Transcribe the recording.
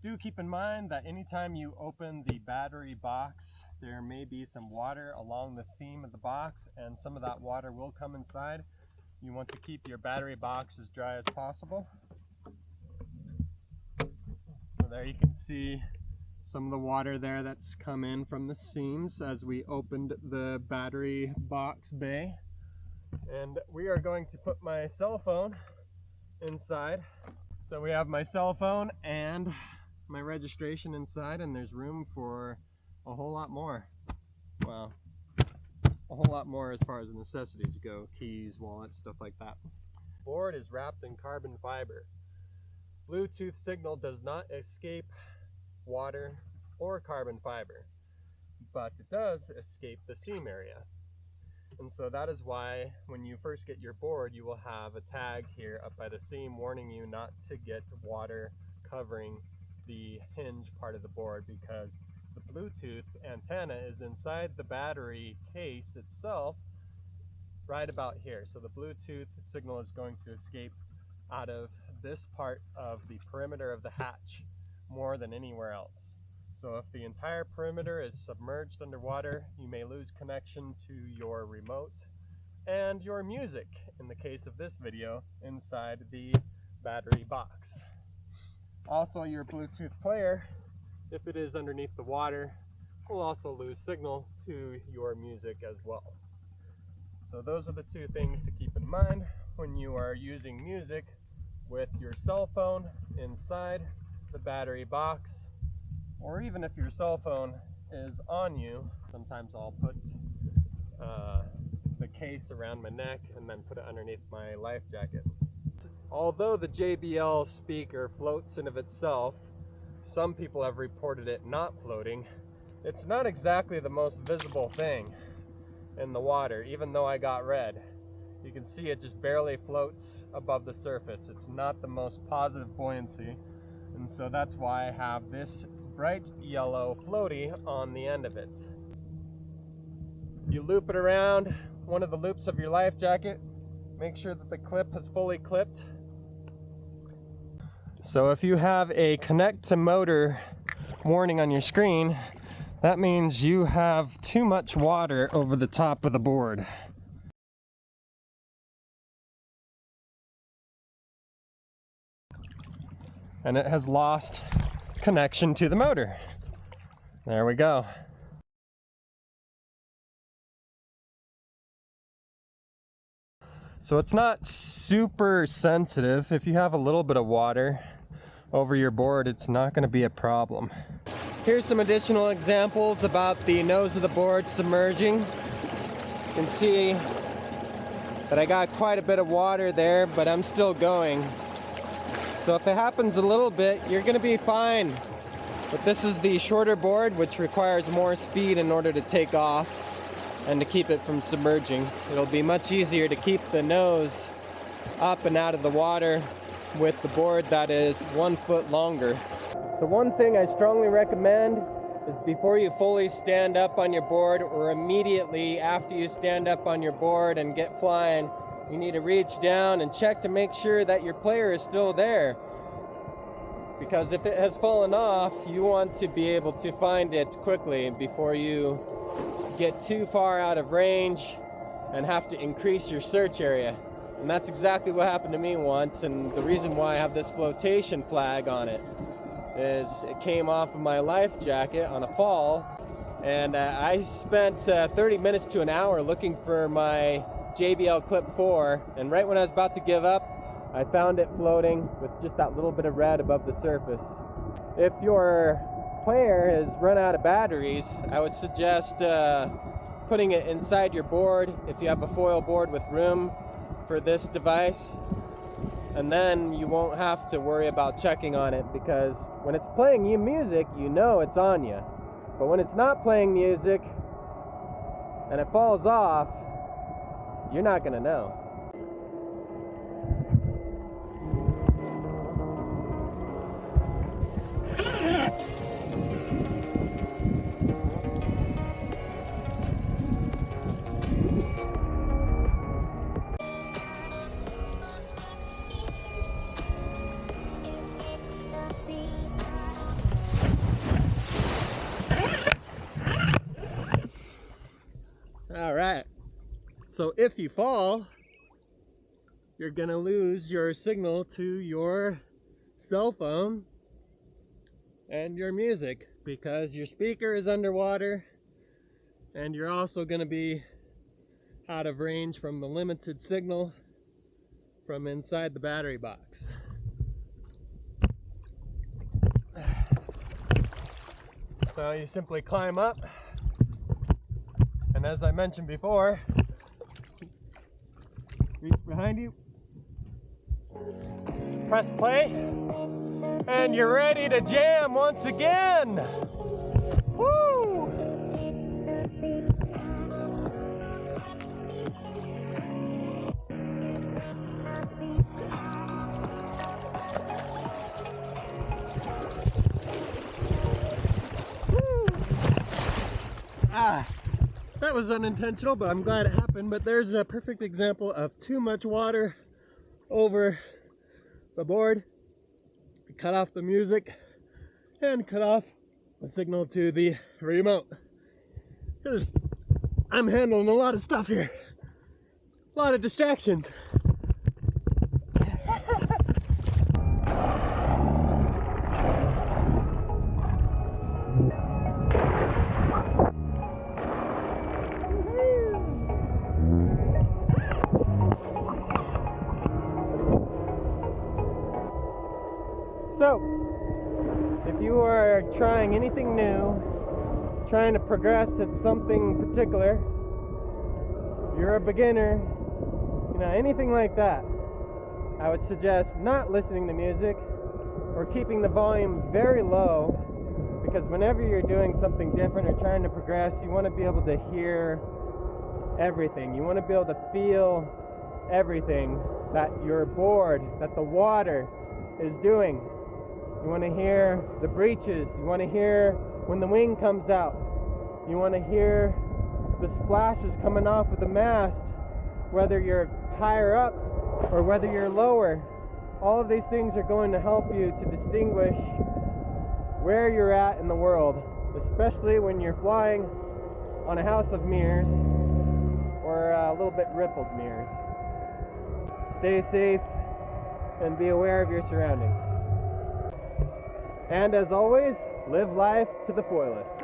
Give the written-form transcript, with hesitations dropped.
Do keep in mind that anytime you open the battery box, there may be some water along the seam of the box, and some of that water will come inside. You want to keep your battery box as dry as possible. So there you can see some of the water there that's come in from the seams as we opened the battery box bay. And we are going to put my cell phone inside. So we have my cell phone and my registration inside, and there's room for a whole lot more. Well, a whole lot more as far as necessities go, keys, wallets, stuff like that. Board is wrapped in carbon fiber. Bluetooth signal does not escape water or carbon fiber, but it does escape the seam area. And so that is why when you first get your board, you will have a tag here up by the seam warning you not to get water covering the hinge part of the board, because the Bluetooth antenna is inside the battery case itself right about here. So the Bluetooth signal is going to escape out of this part of the perimeter of the hatch more than anywhere else. So if the entire perimeter is submerged underwater, you may lose connection to your remote and your music, in the case of this video, inside the battery box. Also, your Bluetooth player, if it is underneath the water, will also lose signal to your music as well. So those are the two things to keep in mind when you are using music with your cell phone inside the battery box, or even if your cell phone is on you. Sometimes I'll put the case around my neck and then put it underneath my life jacket. Although the JBL speaker floats in of itself, some people have reported it not floating. It's not exactly the most visible thing in the water, even though I got red. You can see it just barely floats above the surface. It's not the most positive buoyancy, and so that's why I have this bright yellow floaty on the end of it. You loop it around one of the loops of your life jacket. Make sure that the clip is fully clipped. So if you have a connect to motor warning on your screen, that means you have too much water over the top of the board. And it has lost connection to the motor. There we go. So it's not super sensitive. If you have a little bit of water over your board, it's not going to be a problem. Here's some additional examples about the nose of the board submerging. You can see that I got quite a bit of water there, but I'm still going. So if it happens a little bit, you're going to be fine. But this is the shorter board, which requires more speed in order to take off and to keep it from submerging. It'll be much easier to keep the nose up and out of the water with the board that is 1 foot longer. So one thing I strongly recommend is before you fully stand up on your board, or immediately after you stand up on your board and get flying, you need to reach down and check to make sure that your player is still there. Because if it has fallen off, you want to be able to find it quickly before you get too far out of range and have to increase your search area. And that's exactly what happened to me once, and the reason why I have this flotation flag on it is it came off of my life jacket on a fall, and I spent 30 minutes to an hour looking for my JBL Clip 4, and right when I was about to give up, I found it floating with just that little bit of red above the surface. If your player has run out of batteries, I would suggest putting it inside your board if you have a foil board with room for this device, and then you won't have to worry about checking on it, because when it's playing you music, you know it's on you. But when it's not playing music and it falls off, you're not gonna know. So if you fall, you're gonna lose your signal to your cell phone and your music because your speaker is underwater, and you're also gonna be out of range from the limited signal from inside the battery box. So you simply climb up, and as I mentioned before, reach behind you, press play, and you're ready to jam once again. Woo! That was unintentional, but I'm glad it happened. But there's a perfect example of too much water over the board. Cut off the music and cut off the signal to the remote. Because I'm handling a lot of stuff here. A lot of distractions. So, if you are trying anything new, trying to progress at something particular, you're a beginner, you know, anything like that, I would suggest not listening to music or keeping the volume very low, because whenever you're doing something different or trying to progress, you want to be able to hear everything. You want to be able to feel everything that your board, that the water is doing. You want to hear the breaches. You want to hear when the wing comes out. You want to hear the splashes coming off of the mast, whether you're higher up or whether you're lower. All of these things are going to help you to distinguish where you're at in the world, especially when you're flying on a house of mirrors or a little bit rippled mirrors. Stay safe and be aware of your surroundings. And as always, live life to the fullest.